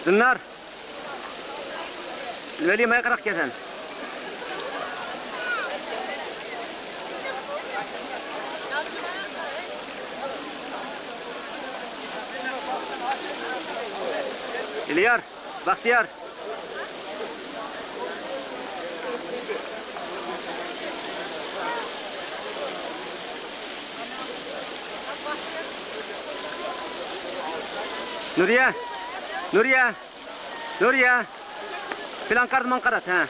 النار الولي ما يقرأ كذا İlyar, Bahtiyar. Nuriye, Nuriye, Nuriye. Plan kartı mankarat ha.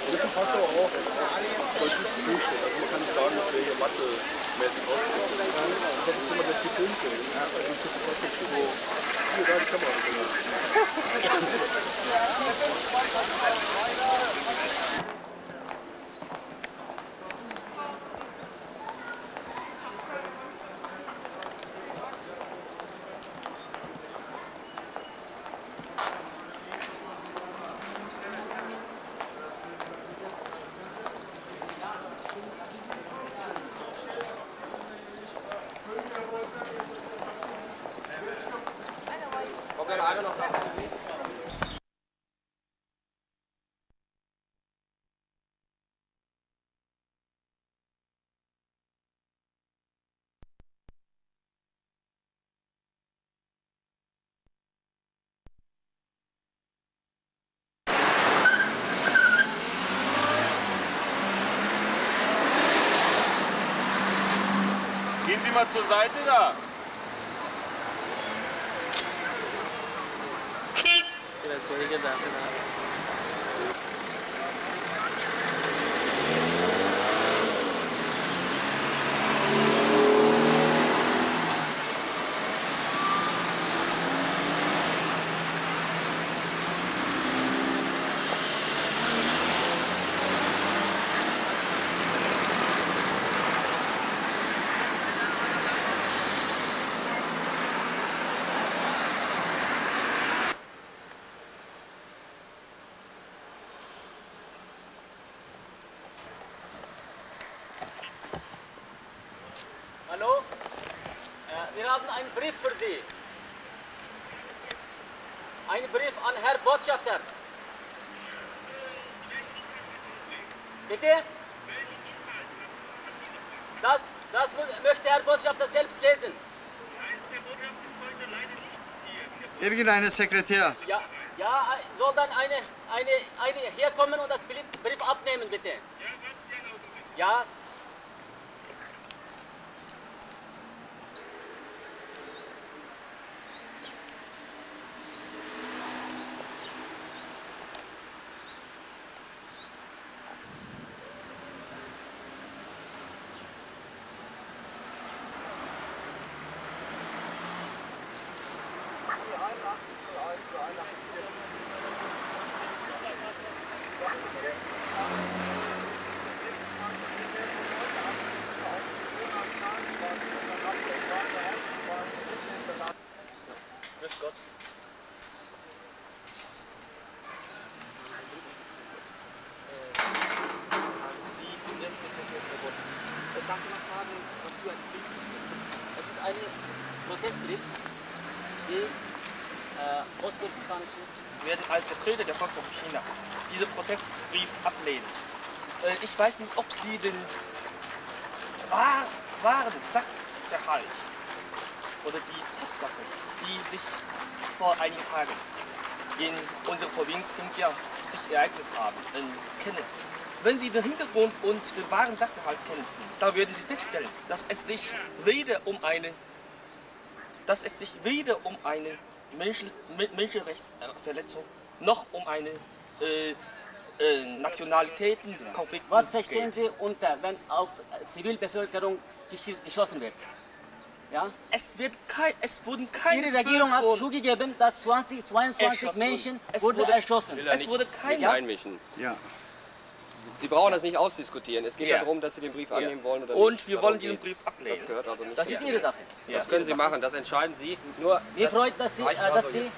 Das ist ein Passau auch. Aber es ist Durchschnitt. Also man kann nicht sagen, dass wir hier Mathe-mäßig rauskommen. Ich habe das immer gleich gefilmt. Ich gucke fast so. Hier, da die Kamera. Gehen Sie mal zur Seite da. Hallo? Wir haben einen Brief für Sie. Einen Brief an Herrn Botschafter. Bitte? Das möchte Herr Botschafter selbst lesen. Irgendeine Sekretär. Ja, soll dann eine hier kommen und das Brief abnehmen, bitte. Ja. Grüß Gott. Darf ich noch fragen, was für ein Brief ist das? Es ist ein Protestbrief, die osttürkistanischen werden als Vertreter der Volksrepublik China diesen Protestbrief ablehnen. Ich weiß nicht, ob Sie den wahren Sachverhalt oder die Tatsachen, die sich vor einigen Tagen in unserer Provinz Xinjiang sich ereignet haben, kennen. Wenn Sie den Hintergrund und den wahren Sachverhalt kennen, dann werden Sie feststellen, dass es sich weder um eine Menschenrechtsverletzung noch um eine Nationalitätenkonflikt. Was verstehen Sie unter, wenn auf Zivilbevölkerung geschossen wird? Ja? Es wurden keine Ihre Regierung hat Bevölkerung zugegeben, dass 22 Menschen wurden erschossen. Es wurde Nicht keine einmischen. Ja. Sie brauchen das nicht ausdiskutieren. Es geht Ja. darum, dass Sie den Brief annehmen wollen oder Und nicht. wir Darum wollen diesen geht's. Brief ablehnen. Das gehört also nicht. Das ist Ihre Sache. Das können Sie machen, das entscheiden Sie. Nur Mir das freut, dass reicht also Sie jetzt.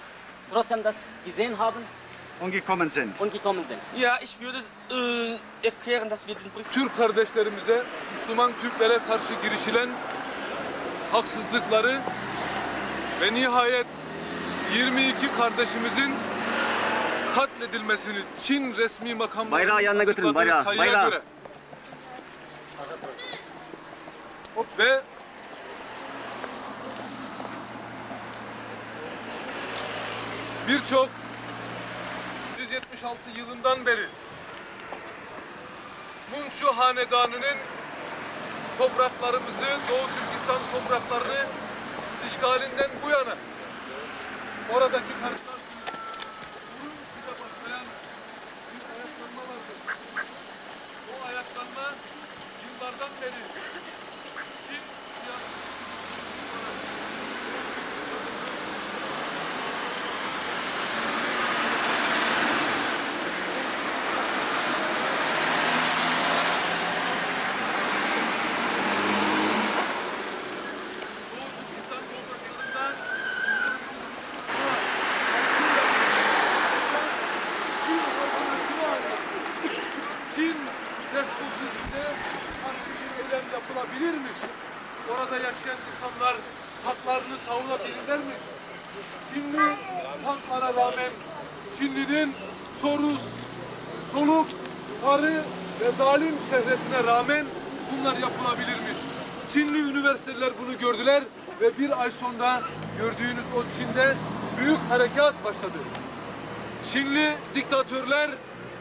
trotzdem das gesehen haben Und gekommen sind. und gekommen sind. Ja, ich würde erklären, dass wir den Brief Türk kardeşlerimize, Müslüman Türklere karşı girişilen haksızlıkları ve nihayet 22 kardeşimizin katledilmesini Çin resmi makamlarının Bayrağı yanına götürün, açıkladığı bayrağı, sayıya bayrağı. göre ve birçok 1976 yılından beri Munçu Hanedanı'nın topraklarımızı, Doğu Türkistan topraklarını işgalinden bu yana oradaki karışlar burun içinde başlayan bir ayaklanma vardır. O ayaklanma yıllardan beri Çin siyaseti Çin Respublik'te farklı bir eylem yapılabilirmiş. Orada yaşayan insanlar haklarını savunabilirler mi? Çinli tanklara rağmen Çinli'nin soluk, sarı ve zalim çehresine rağmen bunlar yapılabilirmiş. Çinli üniversiteler bunu gördüler ve bir ay sonra gördüğünüz o Çin'de büyük harekat başladı. Çinli diktatörler,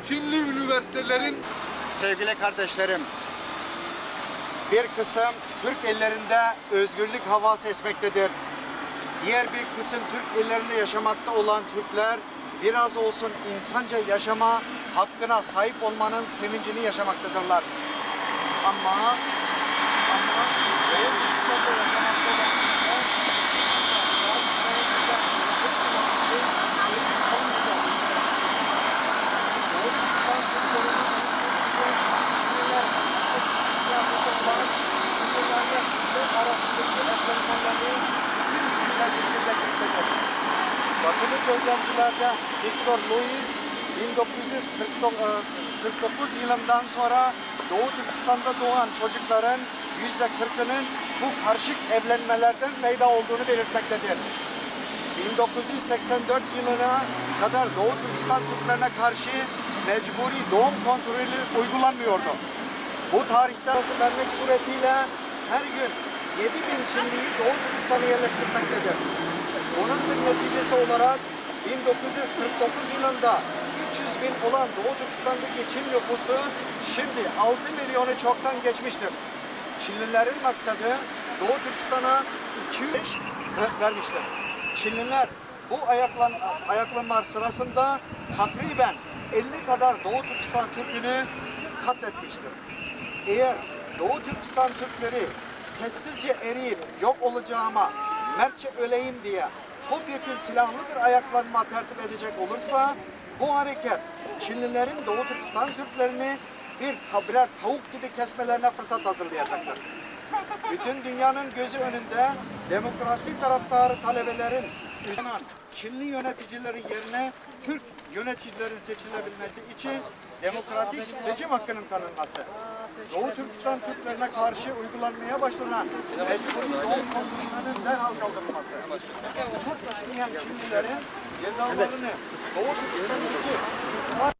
Çinli üniversitelerin Sevgili kardeşlerim, bir kısım Türk ellerinde özgürlük havası esmektedir. Diğer bir kısım Türk ellerinde yaşamakta olan Türkler biraz olsun insanca yaşama hakkına sahip olmanın sevincini yaşamaktadırlar. Ama Doğu Türkistan'da yaşamakta olan Batılı gözlemcilerde Victor Louis 1949 yılından sonra Doğu Türkistan'da doğan çocukların %40'ının bu karışık evlenmelerden peyda olduğunu belirtmektedir. 1984 yılına kadar Doğu Türkistan Türklerine karşı mecburi doğum kontrolü uygulanmıyordu. Bu tarihte vermek suretiyle her gün 7.000 Çinliyi Doğu Türkistan'a yerleştirmektedir. Bunun bir neticesi olarak 1949 yılında 300.000 olan Doğu Türkistan'daki Çin nüfusu şimdi 6 milyonu çoktan geçmiştir. Çinlilerin maksadı Doğu Türkistan'a 200 vermiştir. Çinliler bu ayaklanma sırasında takriben 50 kadar Doğu Türkistan Türk'ünü katletmiştir. Eğer Doğu Türkistan Türkleri sessizce eriyip yok olacağıma, mertçe öleyim diye topyekun silahlı bir ayaklanma tertip edecek olursa bu hareket Çinlilerin Doğu Türkistan Türklerini birer tavuk gibi kesmelerine fırsat hazırlayacaktır. Bütün dünyanın gözü önünde demokrasi taraftarı talebelerin üstünden Çinli yöneticilerin yerine Türk yöneticilerin seçilebilmesi için demokratik seçim hakkının tanınması, Doğu Türkistan Türklerine karşı uygulanmaya başlanan mecburi doğum konusunun derhal kaldırılması, suç işleyen Çinlilerin cezalarını Doğu Türkistan'daki